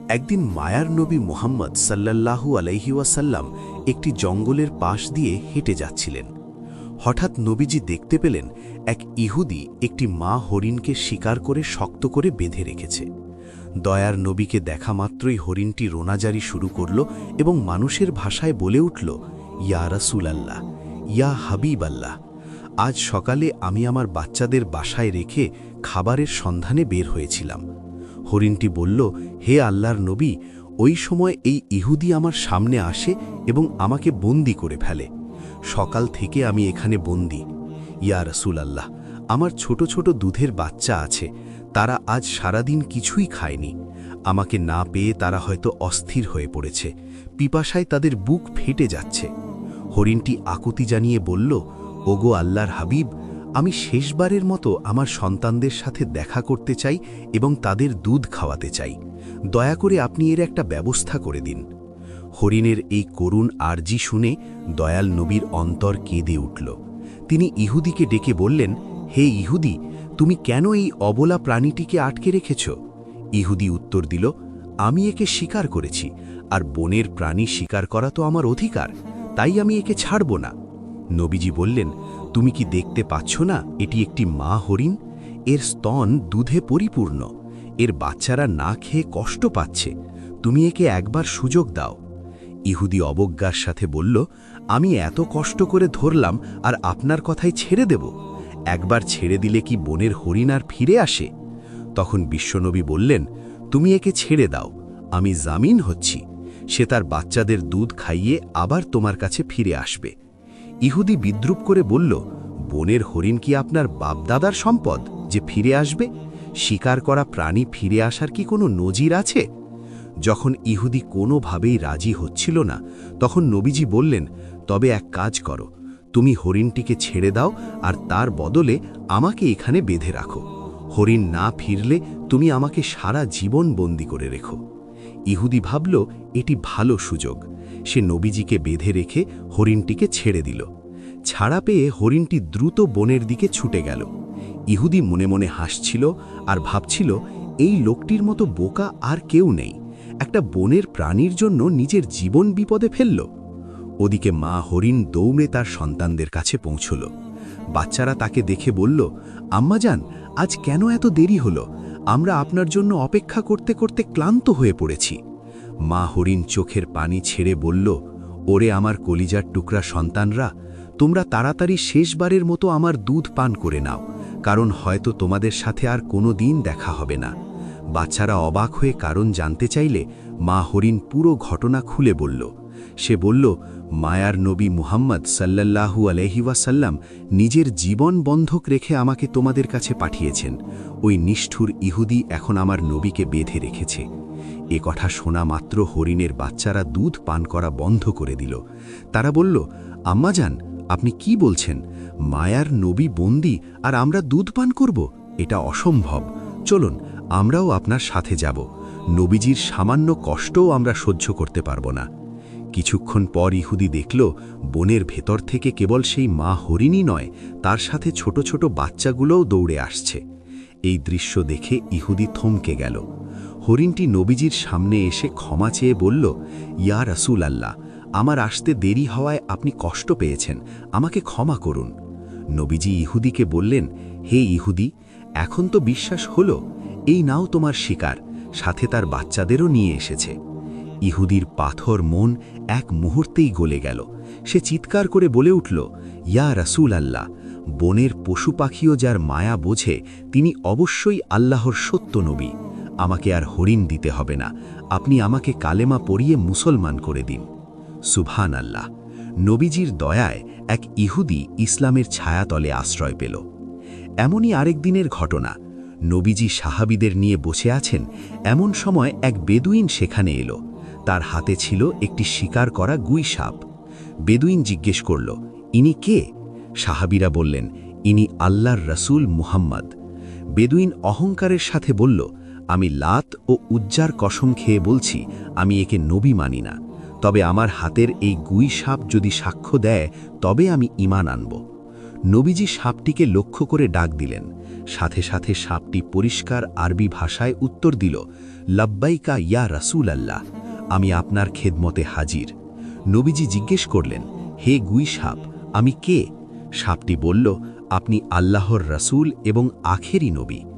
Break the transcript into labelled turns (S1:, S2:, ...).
S1: একদিন মায়ার নবী মুহাম্মদ সাল্লাল্লাহু আলাইহি ওয়াসাল্লাম একটি জঙ্গলের পাশ দিয়ে হেঁটে যাচ্ছিলেন। হঠাৎ নবীজি দেখতে পেলেন এক ইহুদি একটি মা হরিণকে শিকার করে শক্ত করে বেঁধে রেখেছে। দয়ার নবীকে দেখা মাত্রই হরিণটি রোনাজারি শুরু করল এবং মানুষের ভাষায় বলে উঠল, ইয়া রাসূলাল্লাহ, ইয়া হাবিব আল্লাহ, আজ সকালে আমি আমার বাচ্চাদের বাসায় রেখে খাবারের সন্ধানে বের হয়েছিলাম। হরিণটি বলল, হে আল্লাহর নবী, ওই সময় এই ইহুদি আমার সামনে আসে এবং আমাকে বন্দী করে ফেলে। সকাল থেকে আমি এখানে বন্দী। ইয়া রাসূলাল্লাহ, আমার ছোট ছোট দুধের বাচ্চা আছে, তারা আজ সারাদিন কিছুই খায়নি। আমাকে না পেয়ে তারা হয়তো অস্থির হয়ে পড়েছে, পিপাসায় তাদের বুক ফেটে যাচ্ছে। হরিণটি আকুতি জানিয়ে বলল, ওগো আল্লাহর হাবিব, আমি শেষবারের মতো আমার সন্তানদের সাথে দেখা করতে চাই এবং তাদের দুধ খাওয়াতে চাই। দয়া করে আপনি এর একটা ব্যবস্থা করে দিন। হরিণের এই করুণ আর্জি শুনে দয়াল নবীর অন্তর কেঁদে উঠল। তিনি ইহুদিকে ডেকে বললেন, হে ইহুদি, তুমি কেন এই অবলা প্রাণীটিকে আটকে রেখেছ? ইহুদি উত্তর দিল, আমি একে শিকার করেছি, আর বনের প্রাণী শিকার করা তো আমার অধিকার, তাই আমি একে ছাড়ব না। নবীজি বললেন, তুমি কি দেখতে পাচ্ছ না এটি একটি মা হরিণ? এর স্তন দুধে পরিপূর্ণ, এর বাচ্চারা না খেয়ে কষ্ট পাচ্ছে, তুমি একে একবার সুযোগ দাও। ইহুদি অবজ্ঞার সাথে বলল, আমি এত কষ্ট করে ধরলাম আর আপনার কথাই ছেড়ে দেব? একবার ছেড়ে দিলে কি বনের হরিণ আর ফিরে আসে? তখন বিশ্বনবী বললেন, তুমি একে ছেড়ে দাও, আমি জামিন হচ্ছি, সে তার বাচ্চাদের দুধ খাইয়ে আবার তোমার কাছে ফিরে আসবে। ইহুদি বিদ্রুপ করে বলল, বনের হরিণ কি আপনার বাপদাদার সম্পদ যে ফিরে আসবে? শিকার করা প্রাণী ফিরে আসার কি কোনো নজির আছে? যখন ইহুদি কোনোভাবেই রাজি হচ্ছিল না, তখন নবীজি বললেন, তবে এক কাজ করো, তুমি হরিণটিকে ছেড়ে দাও আর তার বদলে আমাকে এখানে বেঁধে রাখো। হরিণ না ফিরলে তুমি আমাকে সারা জীবন বন্দী করে রেখো। ইহুদি ভাবল এটি ভালো সুযোগ। সে নবীজিকে বেঁধে রেখে হরিণটিকে ছেড়ে দিল। ছাড়া পেয়ে হরিণটি দ্রুত বনের দিকে ছুটে গেল। ইহুদি মনে মনে হাসছিল আর ভাবছিল, এই লোকটির মতো বোকা আর কেউ নেই, একটা বনের প্রাণীর জন্য নিজের জীবন বিপদে ফেলল। ওদিকে মা হরিণ দৌড়ে তার সন্তানদের কাছে পৌঁছল। বাচ্চারা তাকে দেখে বলল, আম্মাজান, আজ কেন এত দেরি হলো? আমরা আপনার জন্য অপেক্ষা করতে করতে ক্লান্ত হয়ে পড়েছি। মা হরিণ চোখের পানি ছেড়ে বলল, ওরে আমার কলিজার টুকরা সন্তানরা, তোমরা তাড়াতাড়ি শেষবারের মতো আমার দুধ পান করে নাও, কারণ হয়তো তোমাদের সাথে আর কোনো দিন দেখা হবে না। বাচ্চারা অবাক হয়ে কারণ জানতে চাইলে মা হরিণ পুরো ঘটনা খুলে বলল। সে বলল, মায়ার নবী মুহাম্মদ সাল্লাল্লাহু আলাইহি ওয়াসাল্লাম নিজের জীবন বন্ধক রেখে আমাকে তোমাদের কাছে পাঠিয়েছেন। ওই নিষ্ঠুর ইহুদি এখন আমার নবীকে বেঁধে রেখেছে। এ কথা শোনা মাত্র হরিণের বাচ্চারা দুধ পান করা বন্ধ করে দিল। তারা বলল, আম্মাজান, আপনি কি বলছেন? মায়ার নবী বন্দী আর আমরা দুধ পান করব? এটা অসম্ভব। চলুন, আমরাও আপনার সাথে যাব। নবীজির সামান্য কষ্টও আমরা সহ্য করতে পারব না। কিছুক্ষণ পর ইহুদি দেখল, বনের ভেতর থেকে কেবল সেই মা হরিণই নয়, তার সাথে ছোট ছোট বাচ্চাগুলোও দৌড়ে আসছে। এই দৃশ্য দেখে ইহুদি থমকে গেল। হরিণটি নবীজির সামনে এসে ক্ষমা চেয়ে বলল, ইয়া রাসূলাল্লাহ, আমার আসতে দেরি হওয়ায় আপনি কষ্ট পেয়েছেন, আমাকে ক্ষমা করুন। নবীজি ইহুদিকে বললেন, হে ইহুদি, এখন তো বিশ্বাস হলো, এই নাও তোমার শিকার, সাথে তার বাচ্চাদেরও নিয়ে এসেছে। ইহুদির পাথর মন এক মুহূর্তেই গলে গেল। সে চিৎকার করে বলে উঠল, ইয়া রাসূলাল্লাহ, বনের পশু পাখিও যার মায়া বোঝে, তিনি অবশ্যই আল্লাহর সত্য নবী। আমাকে আর হরিণ দিতে হবে না, আপনি আমাকে কালেমা পড়িয়ে মুসলমান করে দিন। সুবহান আল্লাহ। নবীজির দয়ায় এক ইহুদি ইসলামের ছায়াতলে আশ্রয় পেল। এমনই আরেক দিনের ঘটনা। নবীজি সাহাবীদের নিয়ে বসে আছেন, এমন সময় এক বেদুইন সেখানে এলো। তার হাতে ছিল একটি শিকার করা গুই সাপ। বেদুইন জিজ্ঞেস করল, ইনি কে? সাহাবীরা বললেন, ইনি আল্লাহর রসুল মুহাম্মদ। বেদুইন অহংকারের সাথে বলল, আমি লাত ও উজ্জার কসম খেয়ে বলছি, আমি একে নবী মানি না, তবে আমার হাতের এই গুই সাপ যদি সাক্ষ্য দেয় তবে আমি ঈমান আনব। নবীজি সাপটিকে লক্ষ্য করে ডাক দিলেন। সাথে সাথে সাপটি পরিষ্কার আরবি ভাষায় উত্তর দিল, লাব্বাইকা ইয়া রাসূল আল্লাহ, আমি আপনার খেদমতে হাজির। নবীজি জিজ্ঞেস করলেন, হে গুই সাপ, আমি কে? সাপটি বলল, আপনি আল্লাহর রাসূল এবং আখেরি নবী।